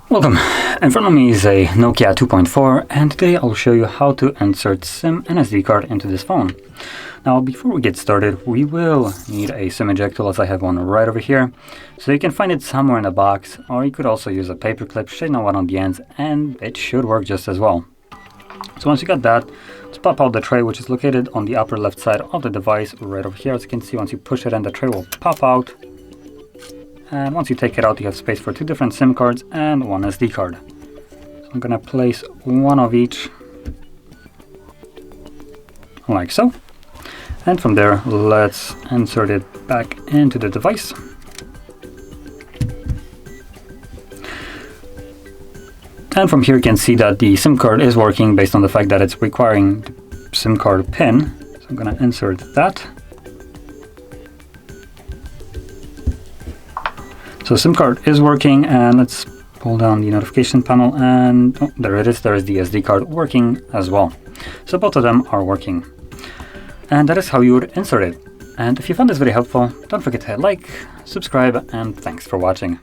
Welcome! In front of me is a NOKIA 2.4 and today I'll show you how to insert SIM and SD card into this phone. Now before we get started, we will need a SIM eject tool, as I have one right over here. So you can find it somewhere in the box, or you could also use a paper clip, straighten out one on the ends, and it should work just as well. So once you got that, just pop out the tray, which is located on the upper left side of the device right over here. As you can see, once you push it in, the tray will pop out. And once you take it out, you have space for 2 different SIM cards and 1 SD card. So I'm gonna place one of each, like so. And from there, let's insert it back into the device. And from here you can see that the SIM card is working based on the fact that it's requiring the SIM card pin. So I'm gonna insert that. So SIM card is working, and let's pull down the notification panel, and oh, there it is, there is the SD card working as well. So both of them are working. And that is how you would insert it. And if you found this video helpful, don't forget to hit like, subscribe, and thanks for watching.